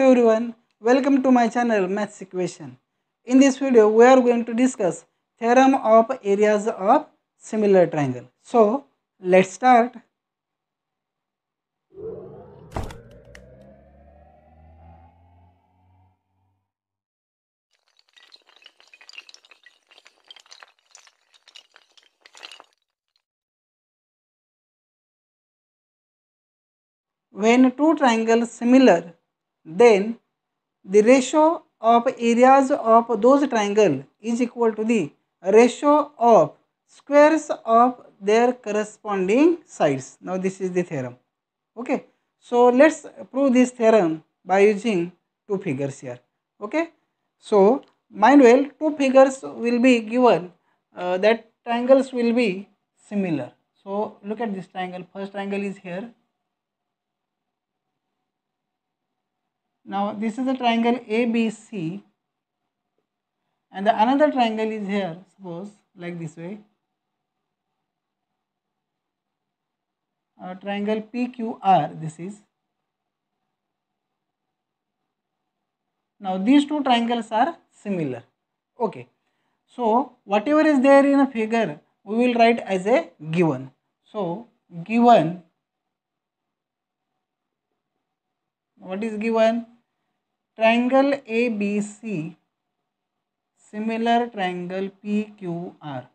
everyone, welcome to my channel Maths Equation. In this video, we are going to discuss theorem of areas of similar triangle. So, let's start. When two triangles similar, then the ratio of areas of those triangle is equal to the ratio of squares of their corresponding sides. Now this is the theorem. Okay, so let's prove this theorem by using two figures here. Okay, so mind well, two figures will be given that triangles will be similar. So look at this triangle. First triangle is here. Now this is the triangle ABC, and the another triangle is here, suppose like this way, triangle PQR. This is, now these two triangles are similar. Okay, so whatever is there in a figure, we will write as a given. So given, what is given? Triangle ABC similar triangle PQR.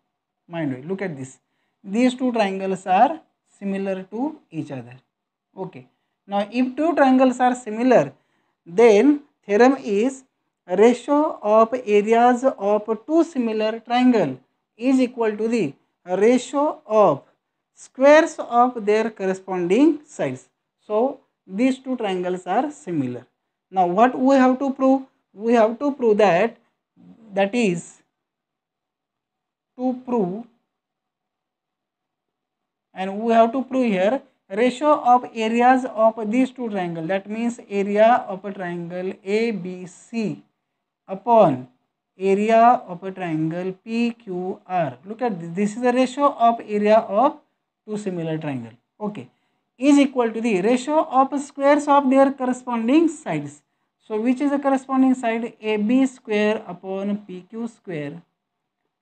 Mind you, look at this. These two triangles are similar to each other. Okay. Now, if two triangles are similar, then theorem is ratio of areas of two similar triangle is equal to the ratio of squares of their corresponding sides. So, these two triangles are similar. Now, what we have to prove? We have to prove that and we have to prove here ratio of areas of these two triangles. That means area of a triangle ABC upon area of a triangle PQR. Look at this. This is the ratio of area of two similar triangle. Okay, is equal to the ratio of squares of their corresponding sides. So which is the corresponding side? AB square upon PQ square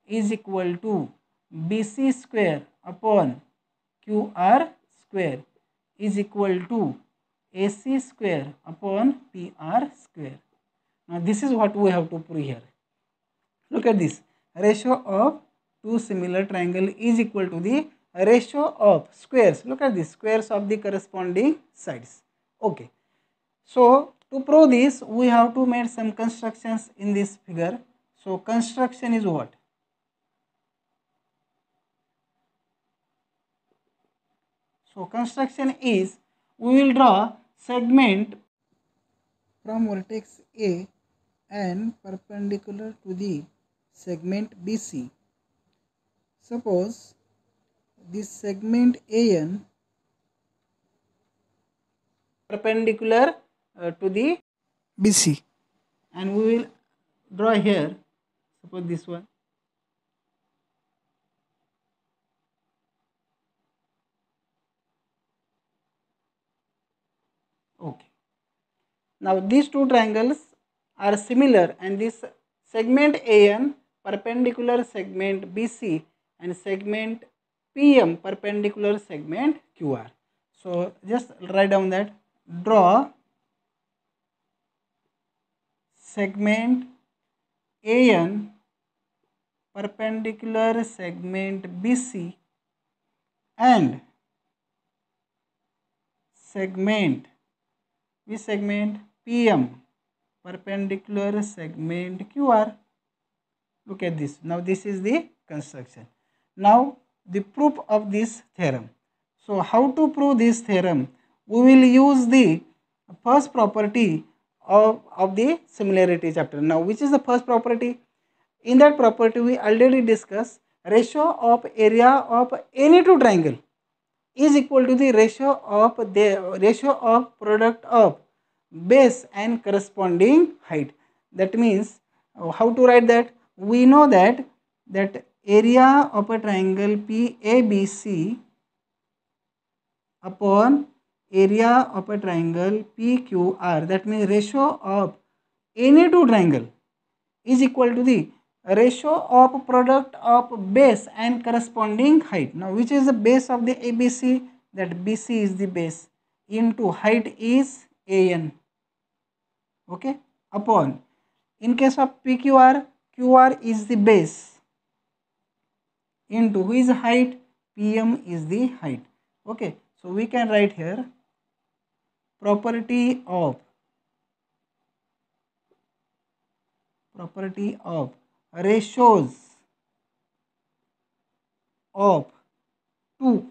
is equal to BC square upon QR square is equal to AC square upon PR square. Now this is what we have to prove here. Look at this. Ratio of two similar triangle is equal to the ratio of squares. Look at this, squares of the corresponding sides. Okay. So to prove this, we have to make some constructions in this figure. So construction is what? So construction is, we will draw segment from vertex A and perpendicular to the segment BC. Suppose this segment AN perpendicular to the BC, and we will draw here, suppose this one. Okay. Now these two triangles are similar, and this segment AN perpendicular segment BC and segment PM perpendicular segment QR. So just write down that, draw segment AN perpendicular segment BC and segment, which segment? PM perpendicular segment QR. Look at this. Now this is the construction. Now the proof of this theorem. So how to prove this theorem? We will use the first property of the similarity chapter. Now which is the first property? In that property we already discussed ratio of area of any two triangle is equal to the ratio of product of base and corresponding height. That means how to write that? We know that area of a triangle PABC upon area of a triangle PQR, that means ratio of any two triangle is equal to the ratio of product of base and corresponding height. Now which is the base of the ABC? That BC is the base into height is AN. Okay, upon, in case of PQR, QR is the base into who is height, PM is the height. Okay, so we can write here property of ratios of two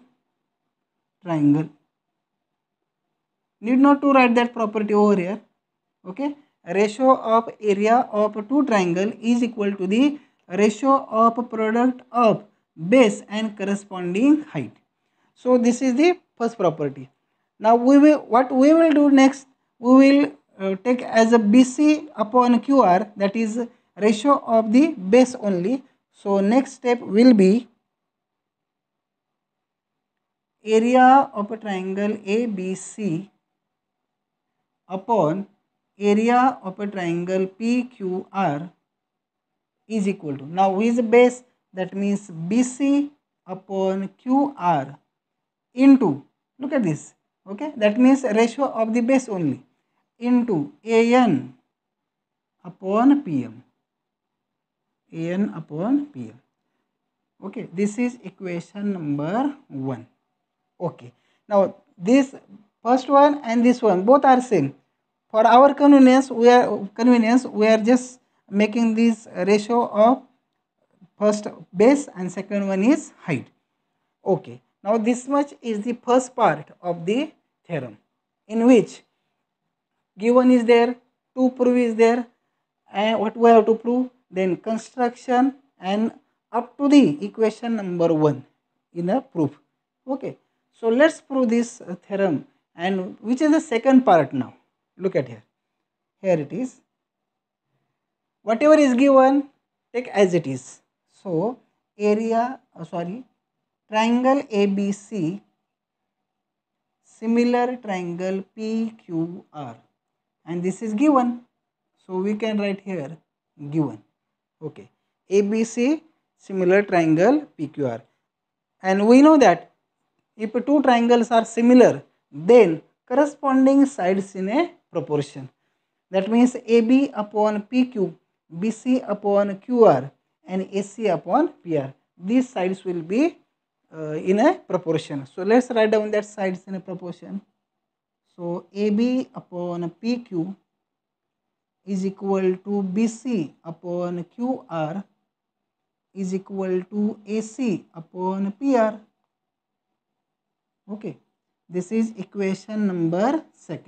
triangle. Need not to write that property over here. Okay, ratio of area of two triangle is equal to the ratio of product of base and corresponding height. So this is the first property. Now what we will do next, we will take as a BC upon QR, that is ratio of the base only. So next step will be area of a triangle ABC upon area of a triangle PQR is equal to, now who is the base, that means BC upon QR into, look at this, okay, that means ratio of the base only, into AN upon PM. AN upon PM. Okay, this is equation number 1. Okay, now this first one and this one both are same. For our convenience, we are just making this ratio of first base and second one is height. Okay, now this much is the first part of the theorem, in which given is there, to prove is there, and what we have to prove, then construction, and up to the equation number 1 in a proof. Okay, so let's prove this theorem, and which is the second part now. Look at here. Here it is. Whatever is given, take as it is. So triangle ABC, similar triangle PQR, and this is given. So we can write here given. Okay, ABC, similar triangle PQR, and we know that if two triangles are similar, then corresponding sides in a proportion. That means AB upon PQ, BC upon QR, and AC upon PR. These sides will be in a proportion. So let's write down that sides in a proportion. So AB upon PQ is equal to BC upon QR is equal to AC upon PR. Okay, this is equation number 2.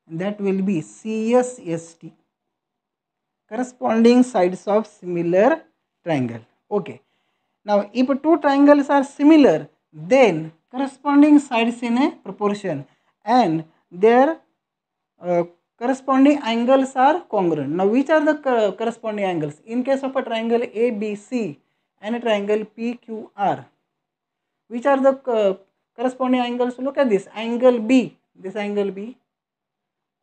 And that will be CSST, corresponding sides of similar triangle. Okay, now if two triangles are similar, then corresponding sides in a proportion and their corresponding angles are congruent. Now which are the corresponding angles? In case of a triangle ABC and a triangle PQR, which are the corresponding angles? Look at this angle B, this angle B,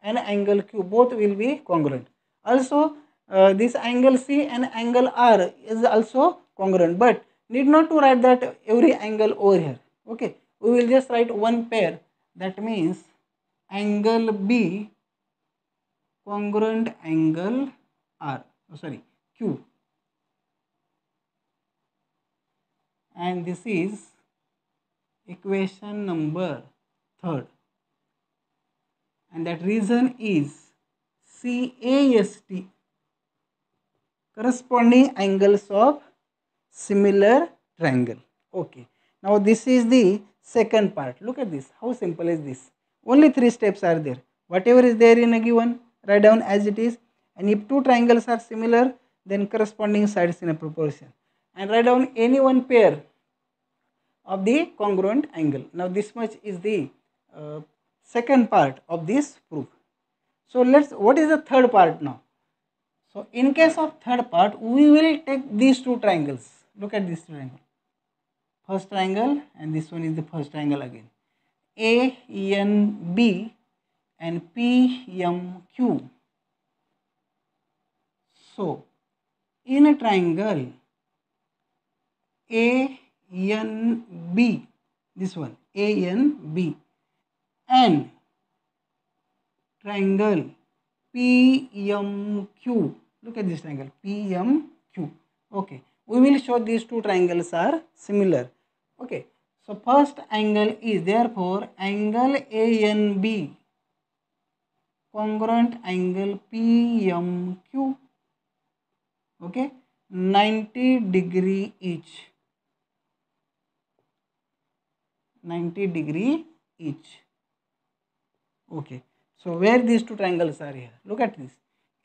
and angle Q, both will be congruent. Also this angle C and angle R is also congruent, but need not to write that every angle over here. Okay, we will just write one pair, that means angle B congruent angle R, Q, and this is equation number 3rd, and that reason is CAST, corresponding angles of similar triangle. Okay, now this is the second part. Look at this, how simple is this? Only 3 steps are there. Whatever is there in a given, write down as it is, and if two triangles are similar, then corresponding sides in a proportion, and write down any one pair of the congruent angle. Now this much is the second part of this proof. So what is the third part now? So in case of third part, we will take these two triangles. Look at this triangle. first triangle and this one is the first triangle again. ANB and PMQ. So in a triangle ANB, this one ANB, and triangle PMQ. Look at this triangle PMQ. Okay, we will show these two triangles are similar. Okay, so first angle is therefore angle ANB congruent angle PMQ. Okay, 90 degree each. 90 degree each. Okay, so where these two triangles are here? Look at this.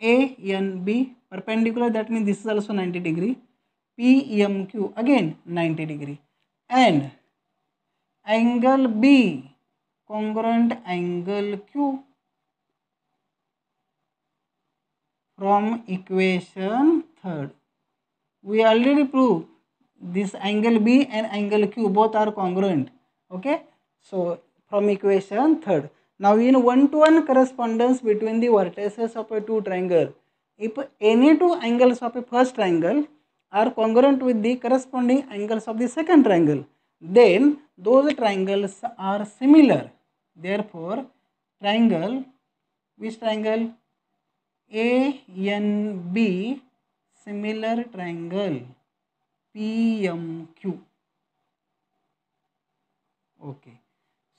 ANB perpendicular, that means this is also 90 degree. PMQ again 90 degree. And angle B congruent angle Q. From equation third, we already proved this angle B and angle Q both are congruent. Okay, so from equation third. Now in one-to-one correspondence between the vertices of a two triangle, if any two angles of a first triangle are congruent with the corresponding angles of the second triangle, then those triangles are similar. Therefore, triangle, which triangle? ANB similar triangle PMQ. Okay,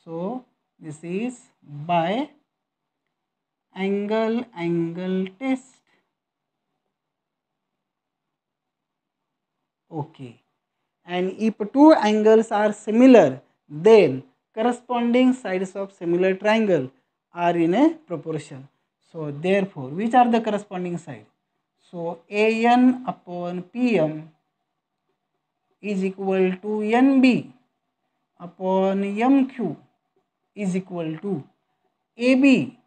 so this is by angle test. Okay, and if two angles are similar, then corresponding sides of similar triangle are in a proportion. So therefore, which are the corresponding side? So AN upon PM is equal to NB upon MQ is equal to AB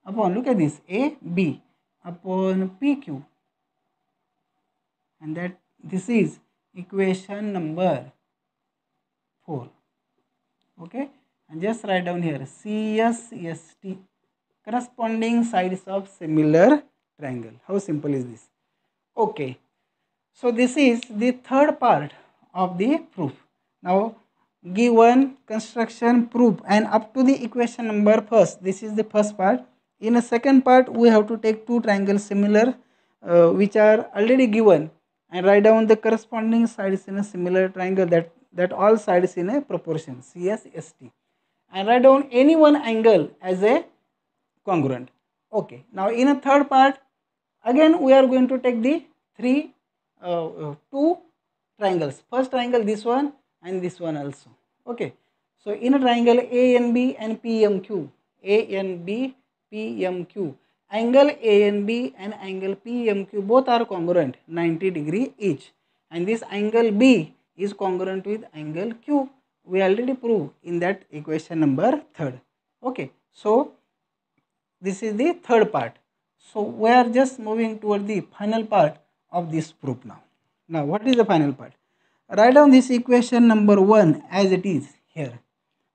upon, look at this, AB upon PQ, and that this is equation number 4. Okay, and just write down here CSST, corresponding sides of similar triangle. How simple is this? Okay, so this is the third part of the proof. Now given construction proof and up to the equation number first, this is the first part. In a second part we have to take two triangles similar which are already given and write down the corresponding sides in a similar triangle, that all sides in a proportion, CSST, and write down any one angle as a congruent. Okay, now in a third part again we are going to take the two triangles. First triangle, this one and this one also. Okay, so in a triangle ANB and PMQ, ANB PMQ, angle ANB and angle PMQ both are congruent, 90 degree each, and this angle B is congruent with angle Q. We already proved in that equation number third. Okay, so this is the third part. So we are just moving toward the final part of this proof now. Now what is the final part? Write down this equation number 1 as it is here.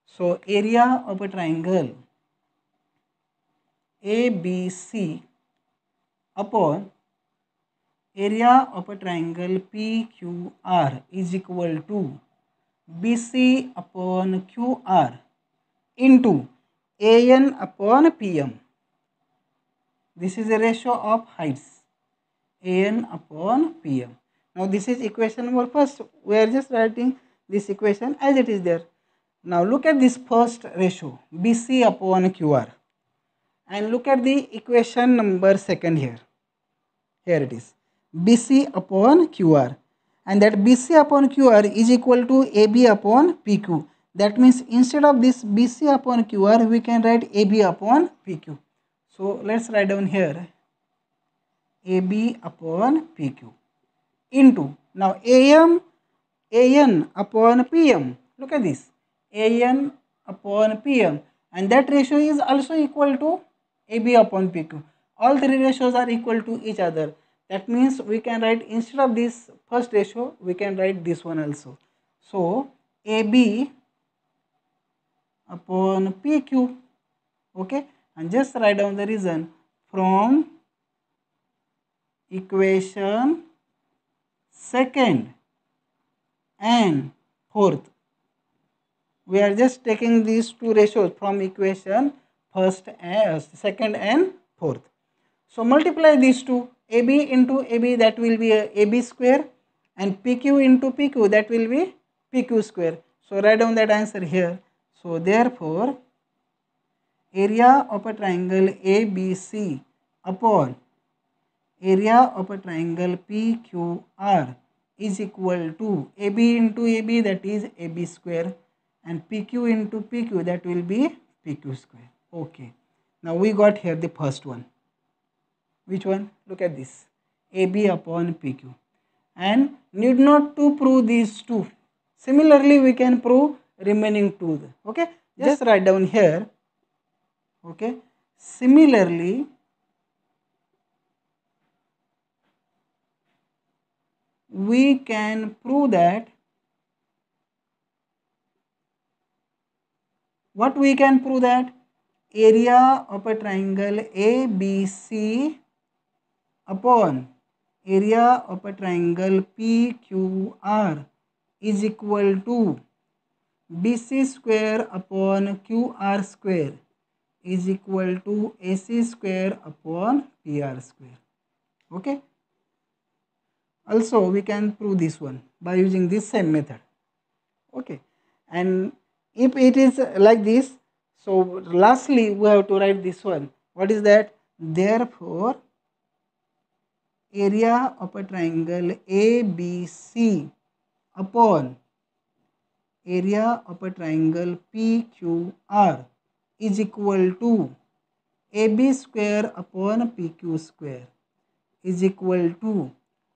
So area of a triangle ABC upon area of a triangle PQR is equal to BC upon QR into AN upon PM. This is a ratio of heights, AN upon PM. Now this is equation number first. We are just writing this equation as it is there. Now look at this first ratio, BC upon QR, and look at the equation number second here. Here it is, BC upon QR, and that BC upon QR is equal to AB upon PQ. That means instead of this BC upon QR, we can write AB upon PQ. So let's write down here AB upon PQ into, now AN upon PM. Look at this, AN upon PM, and that ratio is also equal to AB upon PQ. All three ratios are equal to each other. That means we can write, instead of this first ratio, we can write this one also. So AB upon PQ. Okay, and just write down the reason from equation second and fourth. We are just taking these two ratios from equation second and fourth. So multiply these two, AB into AB, that will be AB square, and PQ into PQ, that will be PQ square. So write down that answer here. So therefore area of a triangle ABC upon area of a triangle PQR is equal to AB into AB, that is AB square, and PQ into PQ, that will be PQ square. Okay, now we got here the first one. Which one? Look at this, AB upon PQ, and need not to prove these two. Similarly we can prove remaining two. Okay, just write down here. Okay, similarly we can prove that, what we can prove that area of a triangle ABC upon area of a triangle PQR is equal to BC square upon QR square is equal to AC square upon PR square. Okay, also we can prove this one by using this same method. Okay, and if it is like this, so lastly we have to write this one. What is that? Therefore area of a triangle ABC upon area of a triangle PQR is equal to AB square upon PQ square is equal to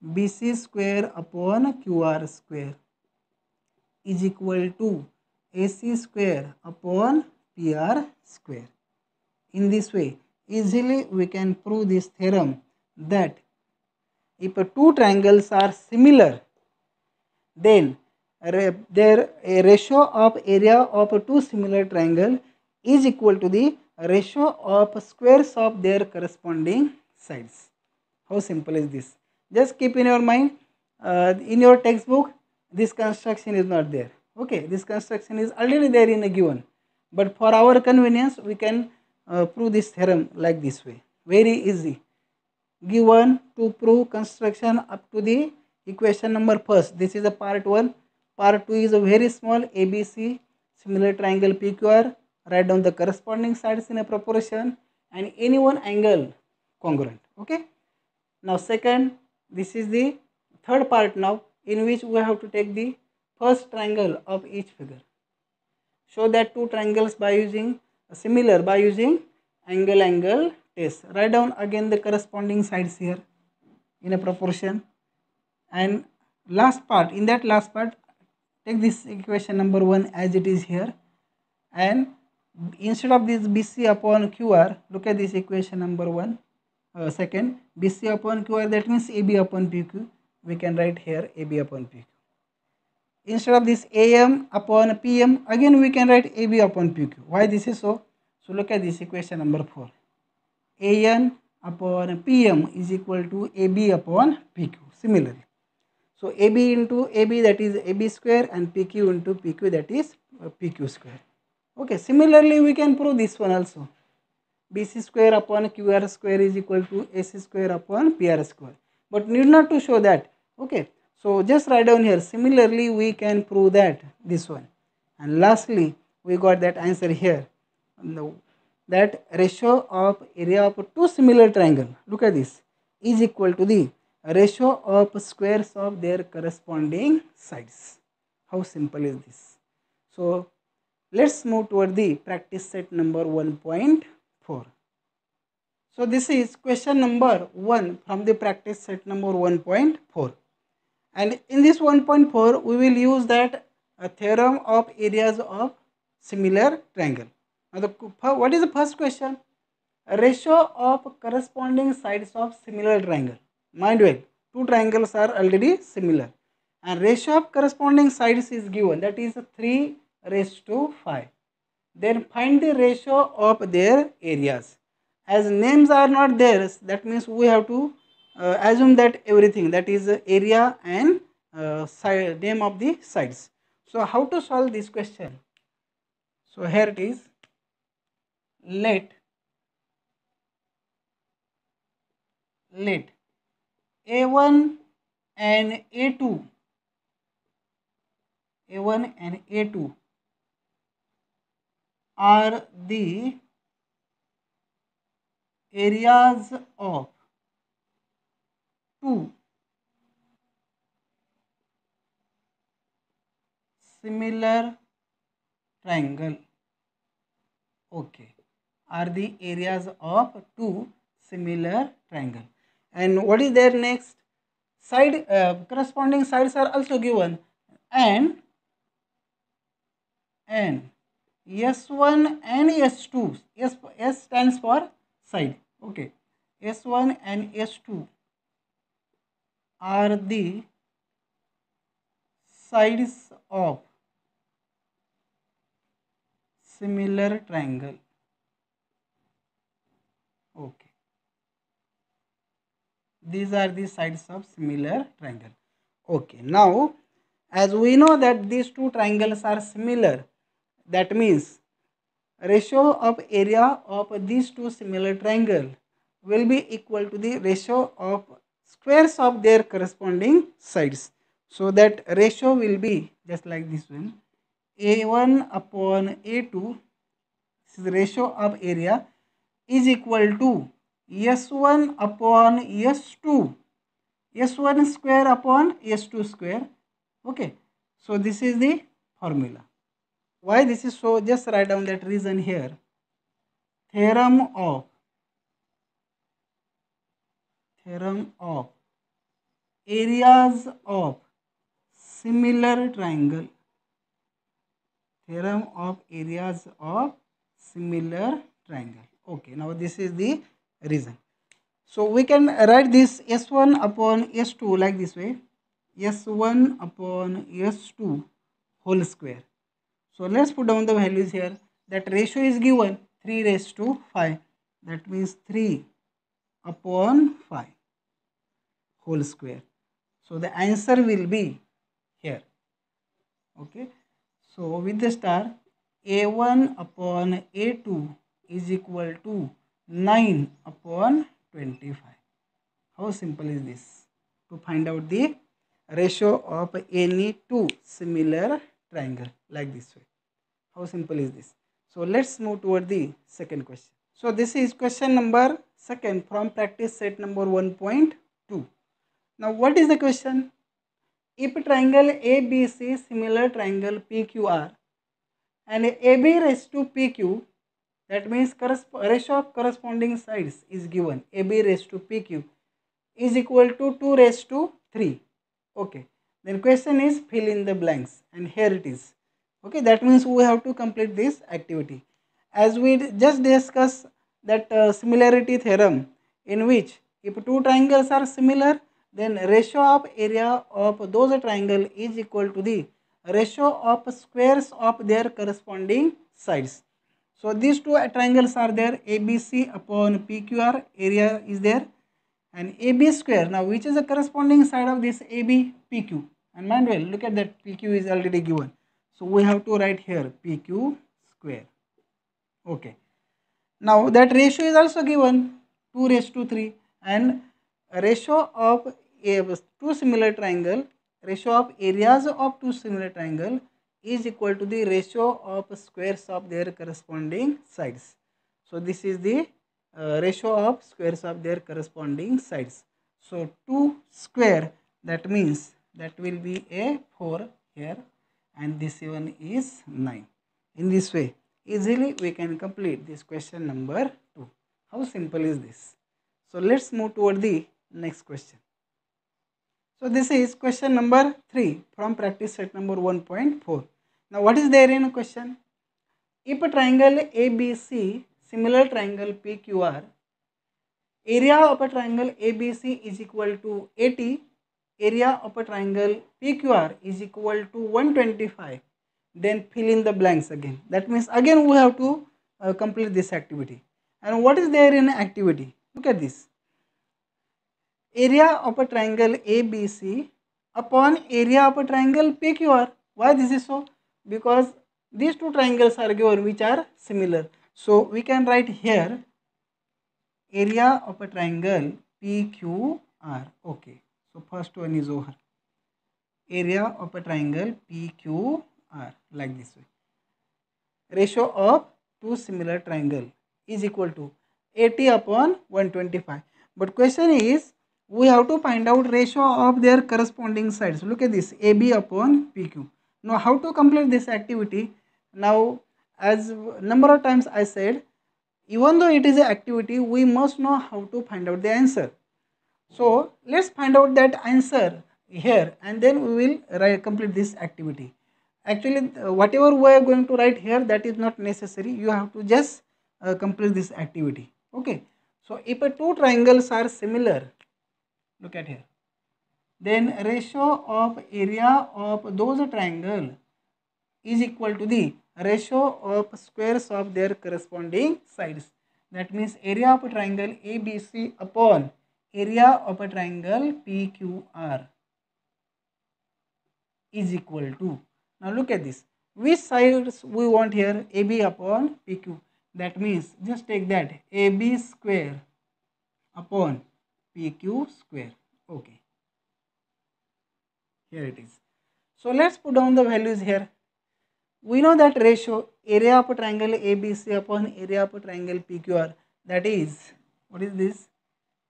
BC square upon QR square is equal to AC square upon PR square. In this way, easily we can prove this theorem that if two triangles are similar, then their ratio of area of two similar triangle is equal to the ratio of squares of their corresponding sides. How simple is this? Just keep in your mind, in your textbook this construction is not there. Okay, this construction is already there in a given, but for our convenience we can prove this theorem like this way. Very easy. Given to prove construction up to the equation number first. This is a part 1. Part 2 is a very small ABC similar triangle PQR. Write down the corresponding sides in a proportion and any one angle congruent. Okay. Now second, this is the third part now, in which we have to take the first triangle of each figure. Show that two triangles by using similar by using angle test. Write down again the corresponding sides here in a proportion. And last part, in that last part, take this equation number 1 as it is here, and instead of this BC upon QR, look at this equation number 1. Second, BC upon QR, that means AB upon PQ. We can write here AB upon PQ. Instead of this AM upon PM, again we can write AB upon PQ. Why this is so? So look at this equation number 4. AN upon PM is equal to AB upon PQ. Similarly, so AB into AB, that is AB square, and PQ into PQ, that is PQ square. Okay, similarly we can prove this one also. BC square upon QR square is equal to AC square upon PR square. But need not to show that. Okay, so just write down here. Similarly we can prove that this one. And lastly we got that answer here. That ratio of area of two similar triangle, look at this, is equal to the ratio of squares of their corresponding sides. How simple is this? So let's move toward the practice set number 1.4. So this is question number 1 from the practice set number 1.4. And in this 1.4 we will use that a theorem of areas of similar triangle. Now what is the first question? A ratio of corresponding sides of similar triangle. Mind well, two triangles are already similar, and ratio of corresponding sides is given, that is 3 raised to 5. Then find the ratio of their areas. As names are not there, that means we have to assume that everything, that is area and name of the sides. So how to solve this question? So here it is. Let A1 and A2 are the areas of two similar triangle. Okay, are the areas of two similar triangle. And what is there next? Side corresponding sides are also given, and S1 and S2. S stands for side. Okay, S1 and S2 are the sides of similar triangle. Okay, these are the sides of similar triangle. Okay, now as we know that these two triangles are similar, that means ratio of area of these two similar triangle will be equal to the ratio of squares of their corresponding sides. So that ratio will be just like this one, A1 upon A2, this is the ratio of area, is equal to S1 upon S2, S1 square upon S2 square. Okay, so this is the formula. Why this is so? Just write down that reason here. Theorem of areas of similar triangle. Theorem of areas of similar triangle. Okay, now this is the reason. So we can write this S1 upon S2 like this way. S1 upon S2 whole square. So let's put down the values here. That ratio is given 3 raised to 5. That means 3 upon 5 whole square. So the answer will be here. Okay. So with the star, A1 upon A2 is equal to 9 upon 25. How simple is this? To find out the ratio of any two similar triangle like this way. How simple is this? So let's move toward the second question. So this is question number second from practice set number 1.2. Now what is the question? If triangle ABC similar triangle PQR and AB raised to PQ, that means ratio of corresponding sides is given, AB raised to PQ is equal to 2 raised to 3. Okay, then question is fill in the blanks, and here it is. Okay, that means we have to complete this activity. As we just discussed that similarity theorem, in which if two triangles are similar, then ratio of area of those triangle is equal to the ratio of squares of their corresponding sides. So these two triangles are there, ABC upon PQR, area is there, and AB square. Now which is the corresponding side of this AB? PQ. And mind well, look at that, PQ is already given. So we have to write here PQ square. Okay. Now that ratio is also given 2 raised to 3, and ratio of two similar triangle, ratio of areas of two similar triangle is equal to the ratio of squares of their corresponding sides. So this is the ratio of squares of their corresponding sides. So 2 square, that means that will be a 4 here, and this one is 9. In this way, easily we can complete this question number 2. How simple is this? So let's move toward the next question. So this is question number 3 from practice set number 1.4. Now what is there in a question? If a triangle ABC, similar triangle PQR, area of a triangle ABC is equal to 80, area of a triangle PQR is equal to 125, then fill in the blanks again. That means again we have to complete this activity. And what is there in activity? Look at this. Area of a triangle ABC upon area of a triangle PQR. Why this is so? Because these two triangles are given which are similar. So we can write here area of a triangle PQR. Okay. So first one is over. Area of a triangle PQR like this way. Ratio of two similar triangle is equal to 80 upon 125. But question is, we have to find out ratio of their corresponding sides. Look at this, AB upon PQ. Now how to complete this activity? Now, as number of times I said, even though it is an activity, we must know how to find out the answer. So let's find out that answer here and then we will complete this activity. Actually, whatever we are going to write here, that is not necessary. You have to just complete this activity. Okay. So if two triangles are similar, look at here, then ratio of area of those triangle is equal to the ratio of squares of their corresponding sides. That means area of a triangle ABC upon area of a triangle PQR is equal to. Now look at this. Which sides we want here? AB upon PQ. That means just take that AB square upon PQ square. Okay. Here it is. So let's put down the values here. We know that ratio area of a triangle ABC upon area of a triangle PQR, that is, what is this?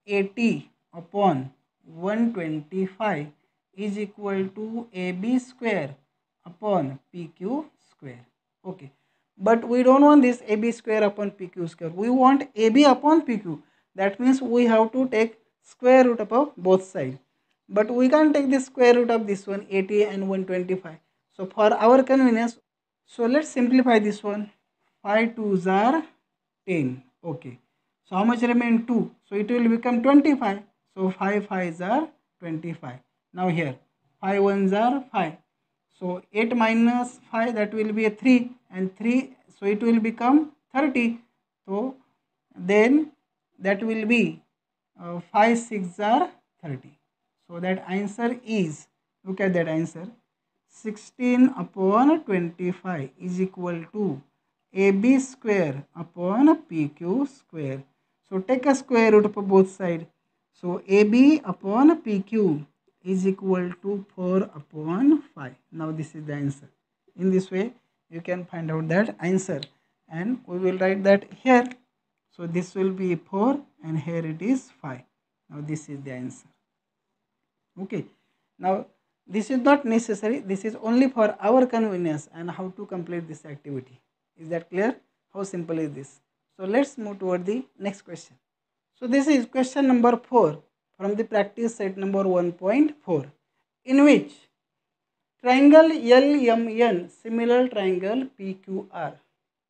80 upon 125 is equal to AB square upon PQ square. Okay. But we don't want this AB square upon PQ square. We want AB upon PQ. That means we have to take square root of both sides. But we can't take the square root of this one, 80 and 125. So for our convenience, so let's simplify this one. 5 2s are 10. Okay. So how much remain? 2. So it will become 25. So 5 5s are 25. Now here 5 1s are 5. So 8 minus 5, that will be a 3, and 3, so it will become 30. So then that will be 5 6 are 30. So that answer is, look at that answer, 16 upon 25 is equal to AB square upon PQ square. So take a square root of both sides. So AB upon PQ is equal to 4 upon 5. Now this is the answer. In this way you can find out that answer, and we will write that here. So this will be 4 and here it is 5. Now this is the answer. Okay. Now this is not necessary. This is only for our convenience and how to complete this activity. Is that clear? How simple is this? So let's move toward the next question. So this is question number 4 from the practice set number 1.4, in which triangle LMN, similar triangle PQR.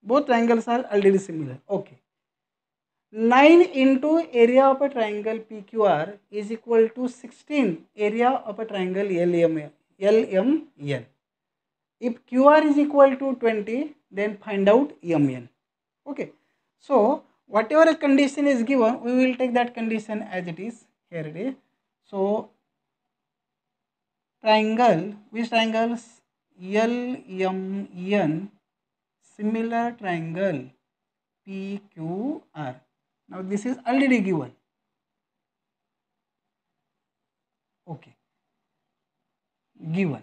Both triangles are already similar. Okay. 9 into area of a triangle PQR is equal to 16 area of a triangle LMN. If QR is equal to 20, then find out MN. Okay. So whatever condition is given, we will take that condition as it is. Here it is. So triangle, which triangles? LMN, similar triangle PQR. Now this is already given. Okay. Given.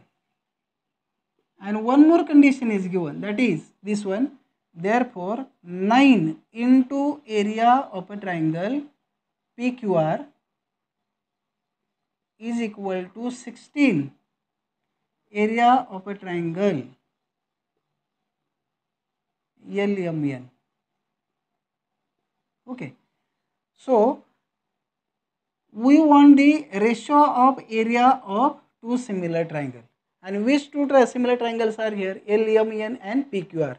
And one more condition is given, that is this one. Therefore 9 into area of a triangle PQR is equal to 16 area of a triangle LMN. Okay. So we want the ratio of area of two similar triangles. And which two similar triangles are here? LMN and PQR.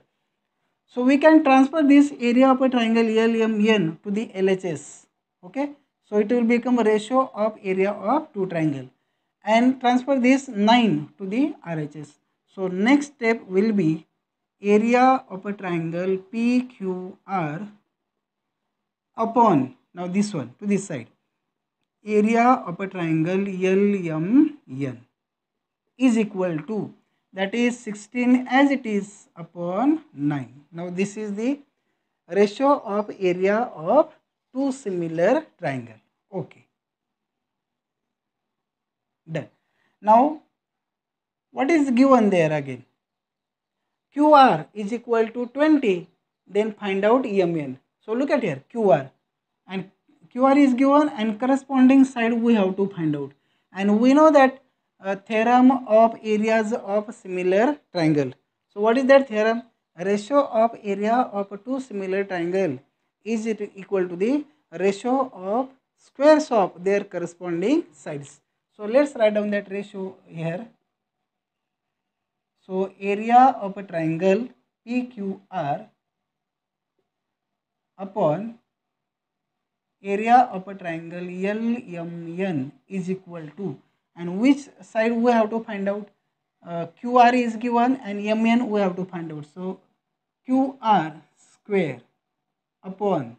So we can transfer this area of a triangle LMN to the LHS. Okay. So it will become a ratio of area of two triangles. and transfer this 9 to the RHS. So next step will be area of a triangle PQR upon, now this one to this side, area of a triangle LMN is equal to, that is 16 as it is upon 9. Now this is the ratio of area of two similar triangle. Okay, done. Now what is given there again? QR is equal to 20, then find out EMN. So look at here, QR, and QR is given and corresponding side we have to find out. And we know that theorem of areas of similar triangle. So what is that theorem? Ratio of area of two similar triangle is equal to the ratio of squares of their corresponding sides. So let's write down that ratio here. So area of a triangle PQR upon area of a triangle LMN is equal to, and which side we have to find out? QR is given and MN we have to find out. So QR square upon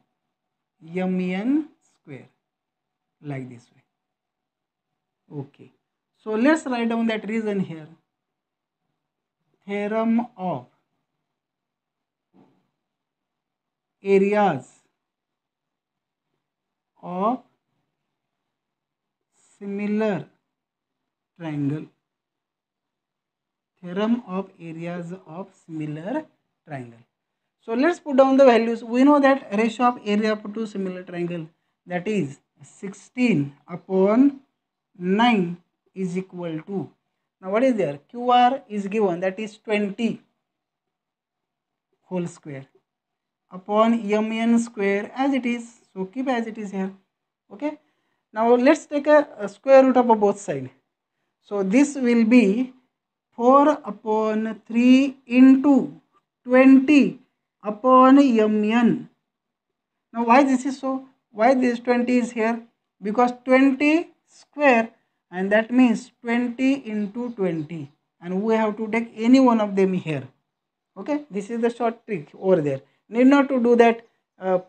MN square, like this way. Okay. So let's write down that reason here. Theorem of areas of similar triangle. Theorem of areas of similar triangle. So let's put down the values. We know that ratio of area of two similar triangle, that is 16 upon 9 is equal to, now what is there? QR is given, that is 20 whole square upon MN square as it is. So keep as it is here. Okay. Now let's take a square root of both sides. So this will be 4 upon 3 into 20 upon MN. Now why this is so? Why this 20 is here? Because 20 square, and that means 20 into 20, and we have to take any one of them here. Okay, this is the short trick over there. Need not to do that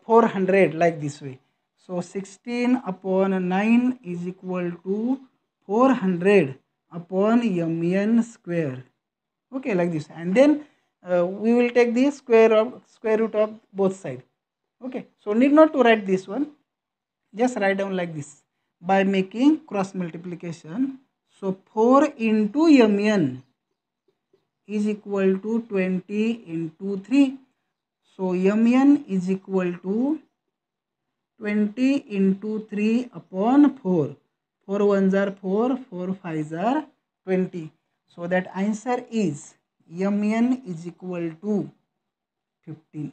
400 like this way. So 16 upon 9 is equal to 400 upon MN square. Okay, like this, and then we will take the square root of both sides. Okay, so need not to write this one, just write down like this by making cross multiplication. So 4 into MN is equal to 20 into 3. So MN is equal to 20 into 3 upon 4. 4 ones are 4, 4 fives are 20. So that answer is MN is equal to 15.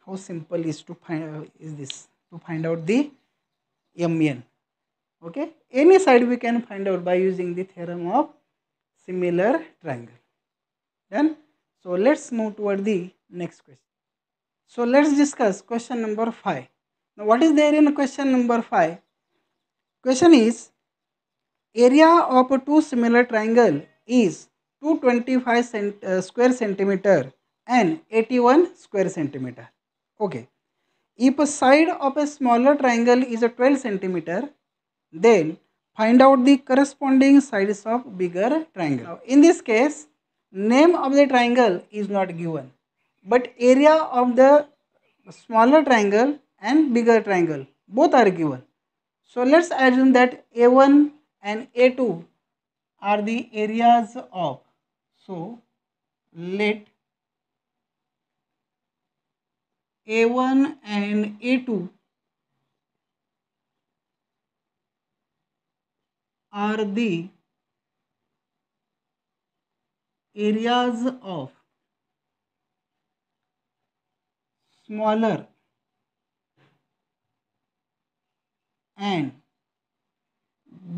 How simple is to find to find out the MN? Okay, any side we can find out by using the theorem of similar triangle. Done. So let's move toward the next question. So let's discuss question number 5. Now what is there in question number 5? Question is, area of two similar triangle is 225 square centimeter and 81 square centimeter. Okay. If a side of a smaller triangle is a 12 centimeter, then find out the corresponding sides of bigger triangle. Now, in this case, name of the triangle is not given, but area of the smaller triangle and bigger triangle both are given. So let's assume that A1 and A2 are the areas of. So let A1 and A2 are the areas of smaller and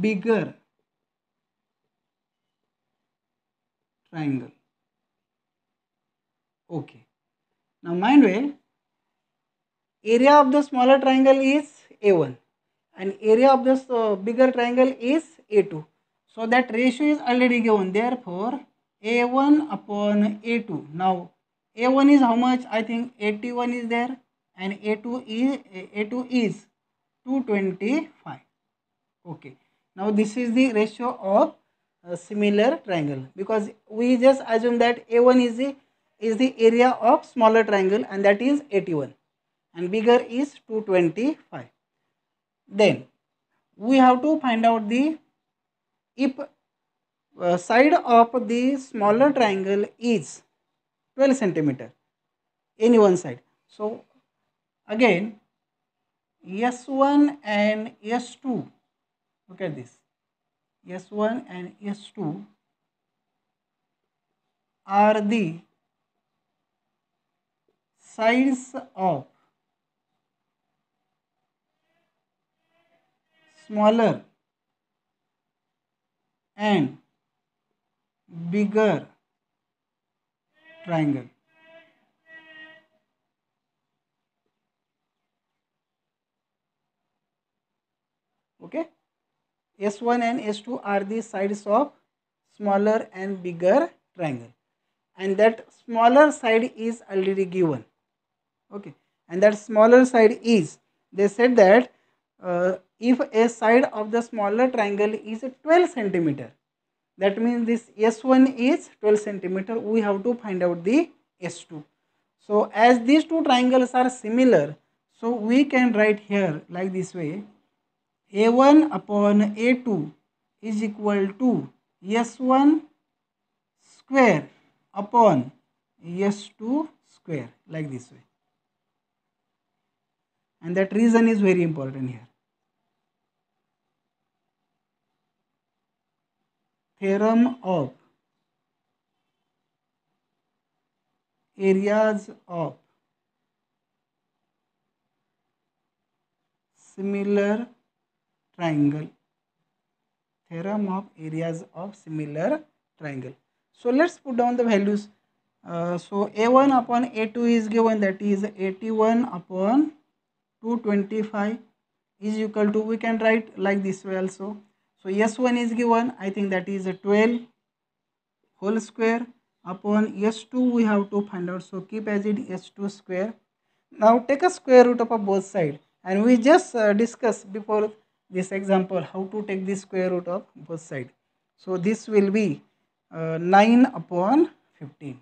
bigger triangle. Okay. Now mind well, area of the smaller triangle is A1 and area of this bigger triangle is A2. So that ratio is already given. Therefore, A1 upon A2. Now, A1 is how much? I think 81 is there, and A2 is 225. Okay. Now this is the ratio of a similar triangle, because we just assume that A1 is the area of smaller triangle, and that is 81, and bigger is 225. Then we have to find out the if side of the smaller triangle is 12 centimeter, any one side. So again, S1 and S2, look at this, S1 and S2 are the sides of smaller and bigger triangle. Okay, S1 and S2 are the sides of smaller and bigger triangle, and that smaller side is already given. Okay, and that smaller side is, they said that if a side of the smaller triangle is 12 centimeter, that means this S1 is 12 centimeter. We have to find out the S2. So as these two triangles are similar, so we can write here like this way: A1 upon A2 is equal to S1 square upon S2 square, like this way. And that reason is very important here. Theorem of areas of similar triangle. Theorem of areas of similar triangle. So let's put down the values. So A1 upon A2 is given, that is 81 upon 225 is equal to, we can write like this way also. So S1 is given, I think that is a 12 whole square upon S2 we have to find out. So keep as it S2 square. Now take a square root of both sides, and we just discussed before this example how to take the square root of both sides. So this will be 9 upon 15.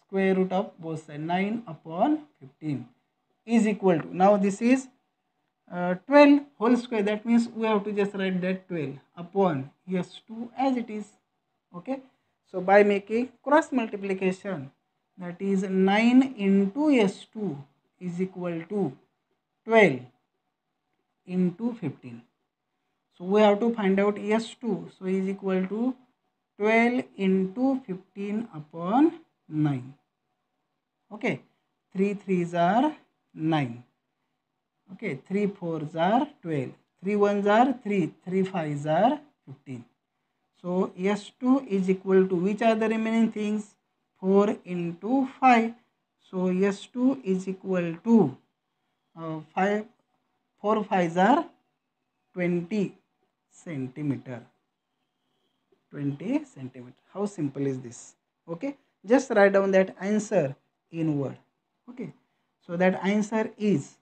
Square root of both sides, 9 upon 15 is equal to, now this is 12 whole square, that means we have to just write that 12 upon S2 as it is. Okay, so by making cross multiplication, that is 9 into S2 is equal to 12 into 15. So we have to find out S2, so is equal to 12 into 15 upon 9. Okay, 3 3s are 9. Okay, 3 4s are 12, 3 1s are 3, 3 5s are 15. So S2 is equal to, which are the remaining things? 4 into 5. So S2 is equal to 5, 4 5s are 20 centimeter. 20 centimeter. How simple is this? Okay, just write down that answer in word. Okay, so that answer is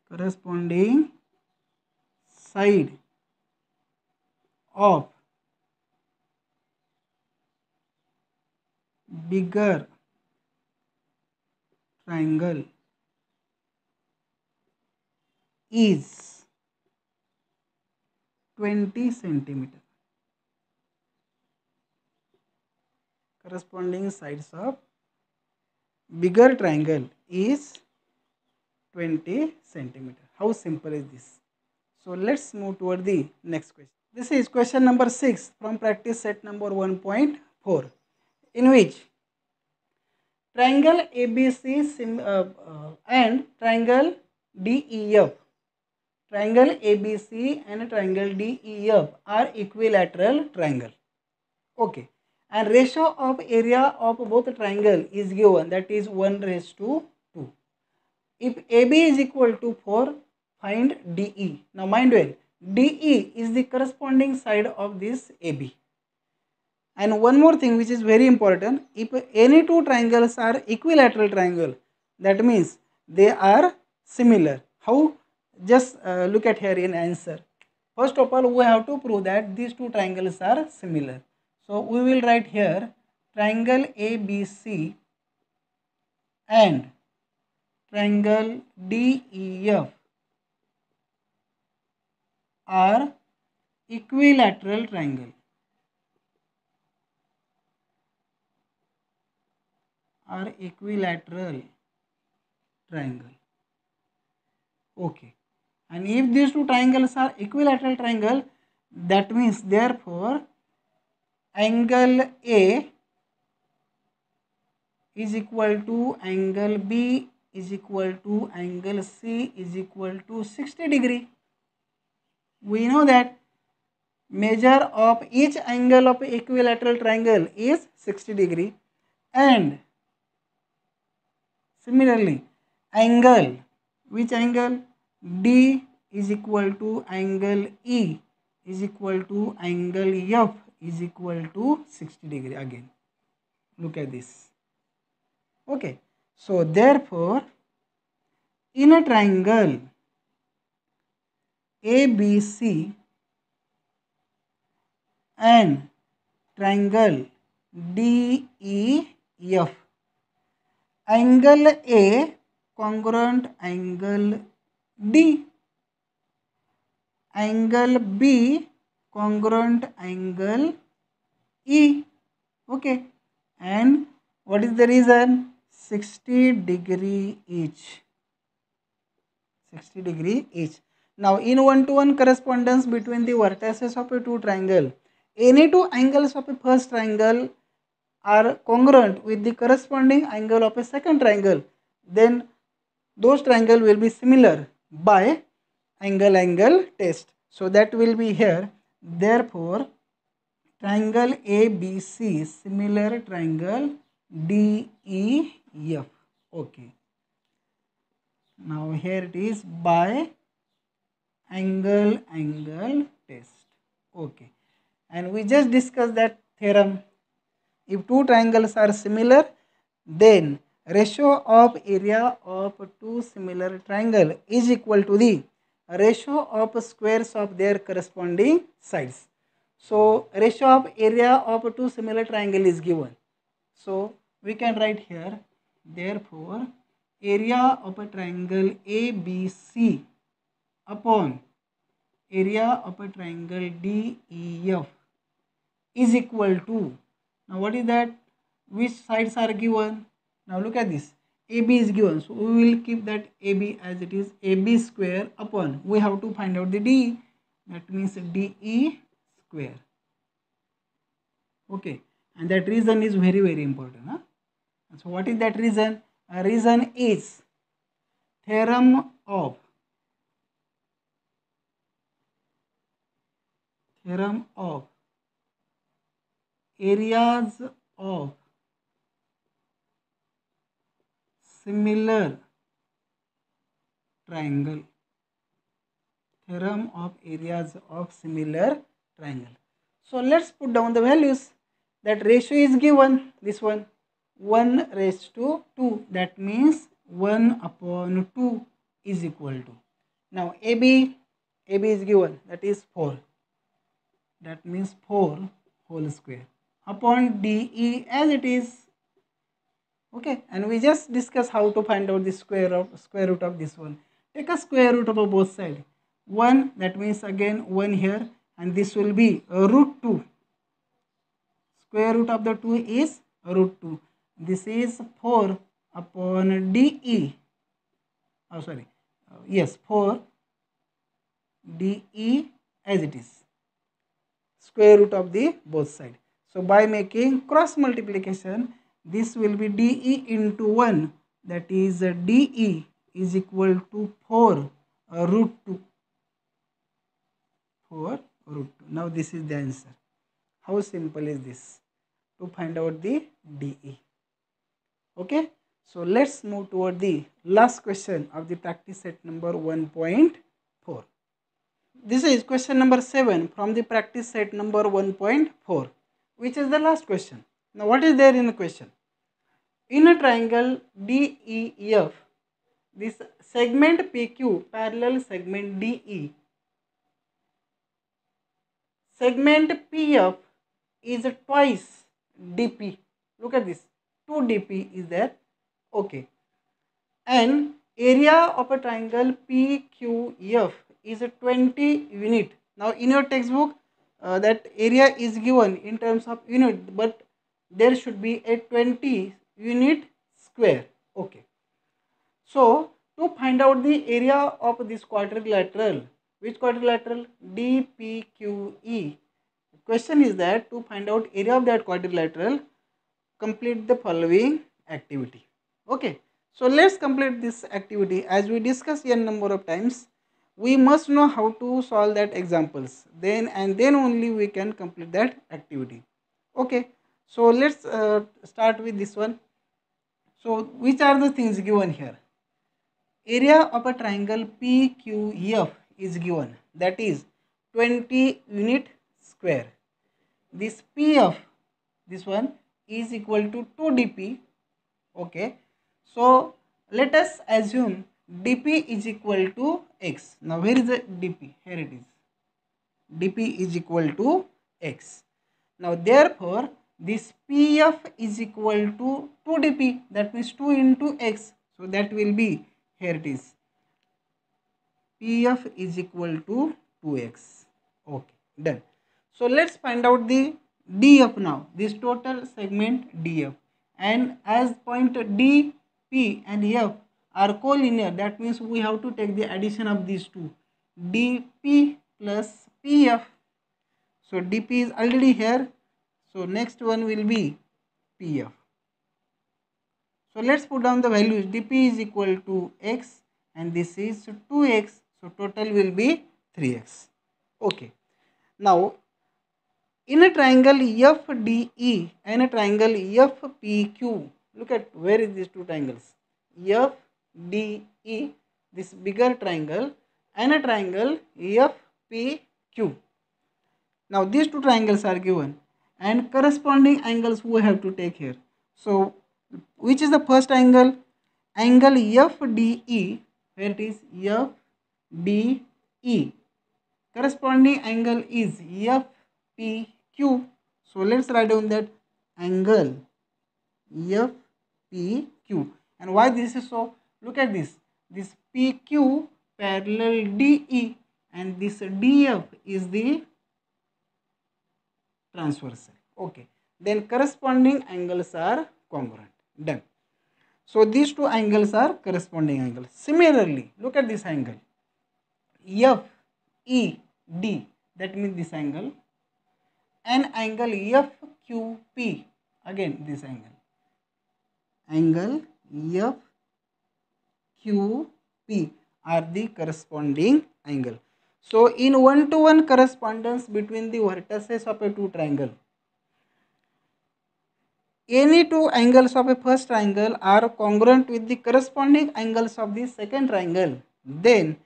corresponding side of bigger triangle is 20 centimeter. Corresponding sides of bigger triangle is 20 centimeter. How simple is this? So let's move toward the next question. This is question number 6 from practice set number 1.4, in which triangle ABC and triangle DEF. Triangle ABC and triangle DEF are equilateral triangle. Okay, and ratio of area of both triangle is given, that is 1:2. If AB is equal to 4, find DE. Now mind well, DE is the corresponding side of this AB. And one more thing which is very important, if any two triangles are equilateral triangle, that means they are similar. How? Just look at here in answer. First of all, we have to prove that these two triangles are similar. So we will write here triangle ABC and triangle DEF are equilateral triangle. Are equilateral triangle. Okay. And if these two triangles are equilateral triangle, that means therefore angle A is equal to angle B is equal to angle C is equal to 60 degree. We know that measure of each angle of equilateral triangle is 60 degree, and similarly angle, which angle? D is equal to angle E is equal to angle F is equal to 60 degree again. Look at this. Okay. So therefore in a triangle ABC and triangle DEF, angle A congruent angle D, angle B congruent angle E. Okay, and what is the reason? 60 degree each. 60 degree each. Now in one-to-one correspondence between the vertices of a two triangle, any two angles of a first triangle are congruent with the corresponding angle of a second triangle, then those triangle will be similar by angle test. So that will be here. Therefore triangle ABC similar triangle DEF. Okay. Now here it is by angle test. Okay. And we just discussed that theorem. If two triangles are similar, then ratio of area of two similar triangle is equal to the ratio of squares of their corresponding sides. So ratio of area of two similar triangle is given. So we can write here, therefore area of a triangle ABC upon area of a triangle DEF is equal to, now what is that? Which sides are given? Now look at this. AB is given, so we will keep that AB as it is, AB square upon, we have to find out the D, that means DE square. Okay, and that reason is very important. Huh? So what is that reason? A reason is theorem of areas of similar triangle. Theorem of areas of similar triangle. So let's put down the values. That ratio is given, this one, 1:2, that means 1/2 is equal to. Now AB is given, that is 4, that means 4 whole square upon DE as it is. Okay, and we just discuss how to find out the square root of this one. Take a square root of both sides. 1, that means again 1 here, and this will be √2. Square root of the 2 is √2. This is 4 upon DE. Oh, sorry. Yes, 4 DE as it is. Square root of the both sides. So by making cross multiplication, this will be DE into 1, that is DE is equal to 4 √2. 4 √2. Now this is the answer. How simple is this? to find out the DE. Okay, so let's move toward the last question of the practice set number 1.4. This is question number 7 from the practice set number 1.4, which is the last question. Now, what is there in the question? In a triangle DEF, this segment PQ parallel segment DE. Segment PF is twice DP. Look at this. 2 DP is there. Okay. And area of a triangle PQF is a 20 unit. Now in your textbook that area is given in terms of unit, but there should be a 20 unit square. Okay. So to find out the area of this quadrilateral, which quadrilateral? DPQE. The question is that to find out area of that quadrilateral, complete the following activity. Okay. So let's complete this activity. As we discussed n number of times, we must know how to solve that examples. Then only we can complete that activity. Okay. So let's start with this one. So which are the things given here? Area of a triangle PQF is given, that is 20 unit square. This PF, this one is equal to 2 DP. Okay. So let us assume DP is equal to X. Now where is the DP? Here it is. DP is equal to X. Now therefore this PF is equal to 2 DP, that means 2 into X. So that will be, here it is, PF is equal to 2X. Okay, done. So let's find out the DF now, this total segment DF. And as point D, P and F are collinear, that means we have to take the addition of these two, DP plus PF. So DP is already here. So next one will be PF. So let's put down the values. DP is equal to X and this is 2X. So total will be 3X. Okay. Now in a triangle FDE and a triangle FPQ, look at where is these two triangles. FDE, this bigger triangle, and a triangle FPQ. Now these two triangles are given and corresponding angles we have to take here. So which is the first angle? Angle FDE, where it is FDE. Corresponding angle is FPQ. So let's write down that angle FPQ. And why this is so? Look at this. This PQ parallel DE and this DF is the transversal. Okay. Then corresponding angles are congruent. Done. So these two angles are corresponding angles. Similarly, look at this angle FED, that means this angle, and angle FQP, again this angle FQP are the corresponding angle. So in one-to-one correspondence between the vertices of a two triangle, any two angles of a first triangle are congruent with the corresponding angles of the second triangle, then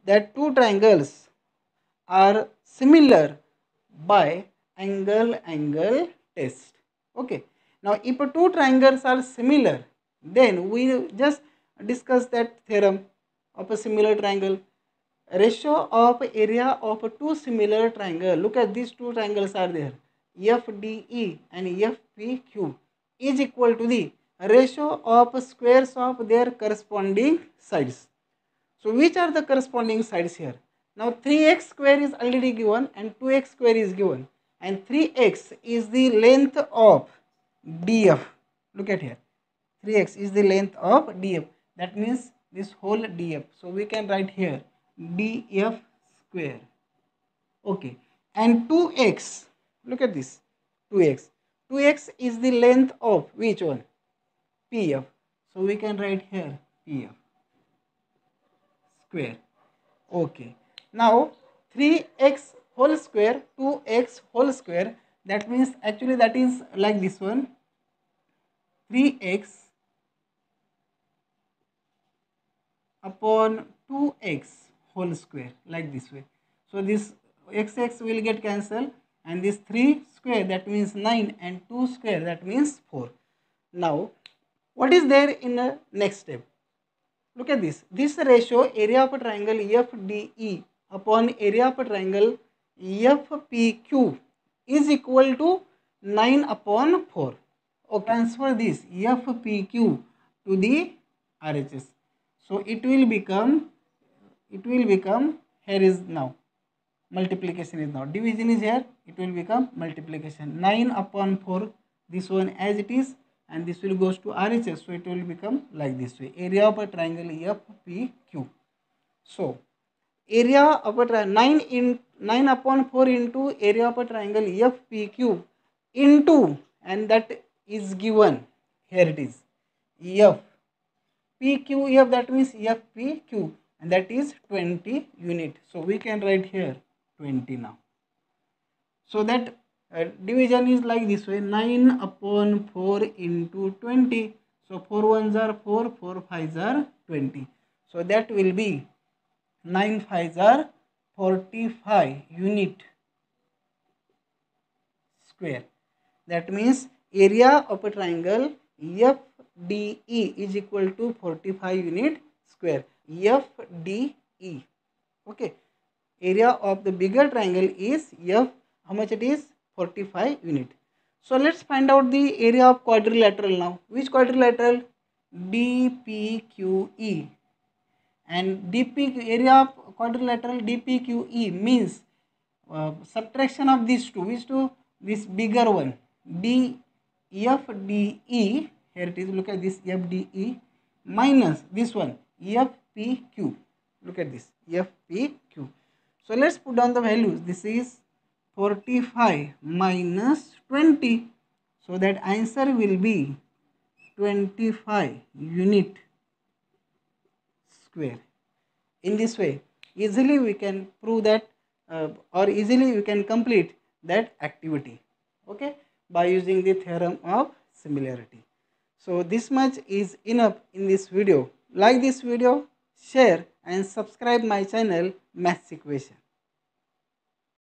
that two triangles are similar by angle test. Okay. Now if two triangles are similar, then we just discuss that theorem of a similar triangle. Ratio of area of two similar triangle. Look at these two triangles are there, FDE and FPQ, is equal to the ratio of squares of their corresponding sides. So which are the corresponding sides here? Now 3x square is already given and 2x square is given, and 3x is the length of DF. Look at here, 3x is the length of DF, that means this whole DF. So we can write here DF square. Okay. And 2x, look at this, 2x is the length of which one? PF. So we can write here PF square. Okay. Now 3x whole square, 2x whole square, That means actually that is like this one, 3x upon 2x whole square, like this way. So this x will get cancelled, and this 3 square, that means 9, and 2 square, that means 4. Now what is there in the next step? Look at this. This ratio, area of a triangle FDE upon area of a triangle FPQ, is equal to 9 upon 4. Okay. Transfer this FPQ to the RHS. So it will become, here is now multiplication is now, division is here, it will become multiplication. 9 upon 4, this one as it is, and this will goes to RHS, so it will become like this way, area of a triangle FPQ. So area of a triangle 9 upon 4 into area of a triangle FPQ into, and that is given, here it is, FPQF, that means FPQ, and that is 20 unit. So we can write here 20 now. So that division is like this way, 9 upon 4 into 20. So 4 ones are 4, 4 fives are 20. So that will be 9 fives are 45 unit square. That means area of a triangle FDE is equal to 45 unit square. FDE. Okay. Area of the bigger triangle is F. How much it is? 45 unit. So let's find out the area of quadrilateral now. Which quadrilateral? DPQE. And area of quadrilateral DPQE means subtraction of these two. Which two? This bigger one, FDE. Here it is. Look at this, FDE minus this one, FPQ. Look at this, FPQ. So let's put down the values. This is 45 minus 20. So that answer will be 25 unit square. In this way, easily we can prove that or easily you can complete that activity, okay, by using the theorem of similarity. So this much is enough in this video. Like this video, share and subscribe my channel Maths Equation.